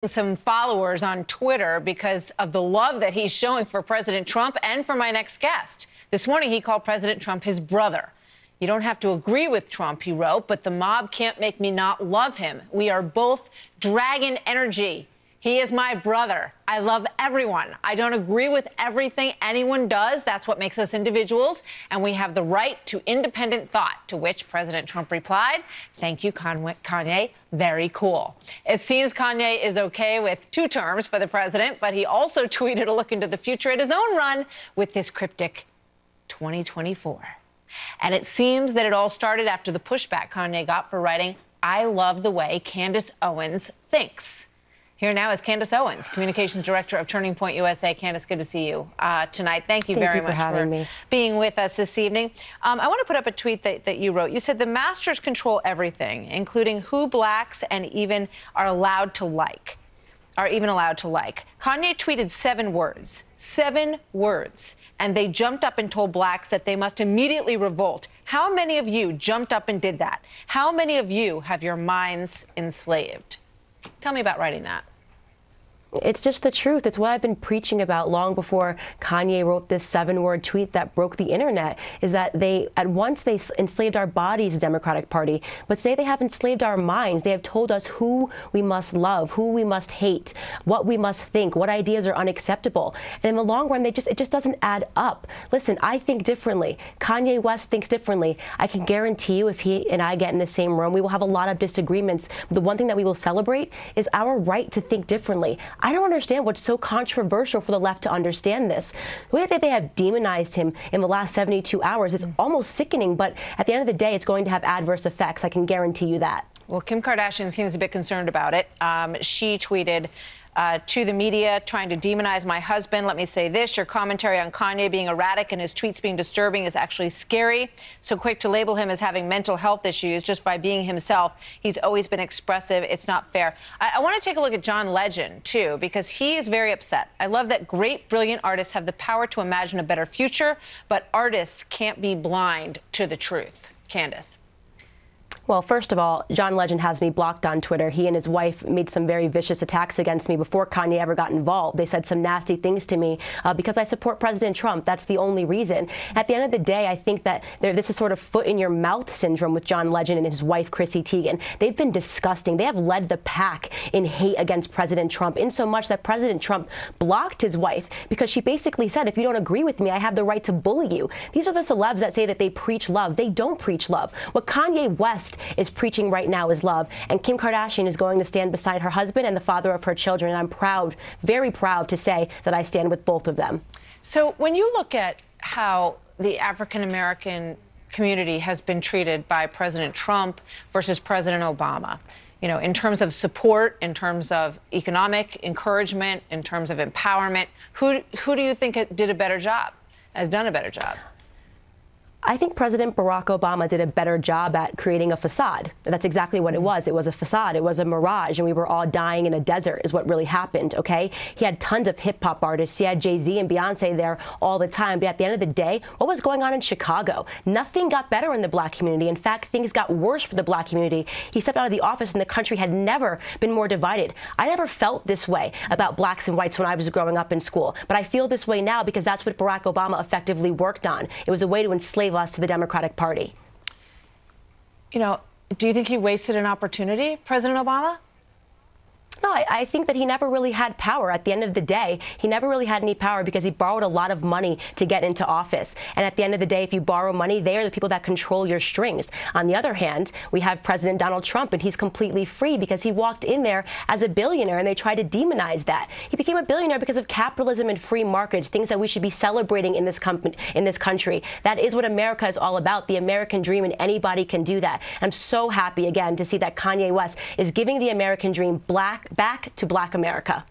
Some followers on Twitter because of the love that he's showing for President Trump and for my next guest. This morning, he called President Trump his brother. You don't have to agree with Trump, he wrote, but the mob can't make me not love him. We are both dragon energy. He is my brother. I love everyone. I don't agree with everything anyone does. That's what makes us individuals. And we have the right to independent thought, to which President Trump replied, "Thank you, Kanye. Very cool." It seems Kanye is okay with two terms for the president, but he also tweeted a look into the future at his own run with this cryptic 2024. And it seems that it all started after the pushback Kanye got for writing, "I love the way Candace Owens thinks." Here now is Candace Owens, Communications Director of Turning Point USA. Candace, good to see you tonight. Thank you very much for being with us this evening. I want to put up a tweet that you wrote. You said the masters control everything, including who blacks and even are even allowed to like. Kanye tweeted 7 words, and they jumped up and told blacks that they must immediately revolt. How many of you jumped up and did that? How many of you have your minds enslaved? Tell me about writing that. It's just the truth. It's what I've been preaching about long before Kanye wrote this 7-word tweet that broke the internet, is that they enslaved our bodies, the Democratic Party, but today they have enslaved our minds. They have told us who we must love, who we must hate, what we must think, what ideas are unacceptable. And in the long run, it just doesn't add up. Listen, I think differently. Kanye West thinks differently. I can guarantee you if he and I get in the same room, we will have a lot of disagreements. The one thing that we will celebrate is our right to think differently. I don't understand what's so controversial for the left to understand this. The way that they have demonized him in the last 72 hours is almost sickening, but at the end of the day, it's going to have adverse effects. I can guarantee you that. Well, Kim Kardashian seems a bit concerned about it. She tweeted to the media, trying to demonize my husband. Let me say this. Your commentary on Kanye being erratic and his tweets being disturbing is actually scary. So quick to label him as having mental health issues just by being himself. He's always been expressive. It's not fair. I want to take a look at John Legend, too, because he is very upset. I love that great, brilliant artists have the power to imagine a better future, but artists can't be blind to the truth. Candace. Well, first of all, John Legend has me blocked on Twitter. He and his wife made some very vicious attacks against me before Kanye ever got involved. They said some nasty things to me because I support President Trump. That's the only reason. At the end of the day, I think that this is sort of foot in your mouth syndrome with John Legend and his wife, Chrissy Teigen. They've been disgusting. They have led the pack in hate against President Trump, in so much that President Trump blocked his wife because she basically said, if you don't agree with me, I have the right to bully you. These are the celebs that say that they preach love. They don't preach love. What Kanye West is preaching right now is love, and Kim Kardashian is going to stand beside her husband and the father of her children, and I'm proud, very proud to say that I stand with both of them. So when you look at how the African-American community has been treated by President Trump versus President Obama, you know, in terms of support, in terms of economic encouragement, in terms of empowerment, who do you think did a better job, has done a better job? I think President Barack Obama did a better job at creating a facade. That's exactly what it was. It was a facade. It was a mirage, and we were all dying in a desert is what really happened, okay? He had tons of hip-hop artists. He had Jay-Z and Beyonce there all the time. But at the end of the day, what was going on in Chicago? Nothing got better in the black community. In fact, things got worse for the black community. He stepped out of the office, and the country had never been more divided. I never felt this way about blacks and whites when I was growing up in school. But I feel this way now because that's what Barack Obama effectively worked on. It was a way to enslave us to the Democratic Party. You know, do you think he wasted an opportunity, President Obama? No, I think that he never really had power. At the end of the day, he never really had any power because he borrowed a lot of money to get into office. And at the end of the day, if you borrow money, they are the people that control your strings. On the other hand, we have President Donald Trump, and he's completely free because he walked in there as a billionaire, and they tried to demonize that. He became a billionaire because of capitalism and free markets, things that we should be celebrating in this country. That is what America is all about, the American dream, and anybody can do that. I'm so happy, again, to see that Kanye West is giving the American dream back to Black America.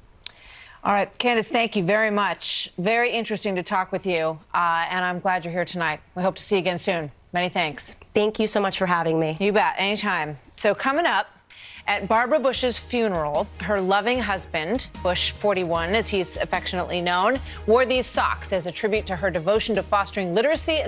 All right, Candace, thank you very much. Very interesting to talk with you, and I'm glad you're here tonight. We hope to see you again soon. Many thanks. Thank you so much for having me. You bet, anytime. So coming up, at Barbara Bush's funeral, her loving husband, Bush 41, as he's affectionately known, wore these socks as a tribute to her devotion to fostering literacy and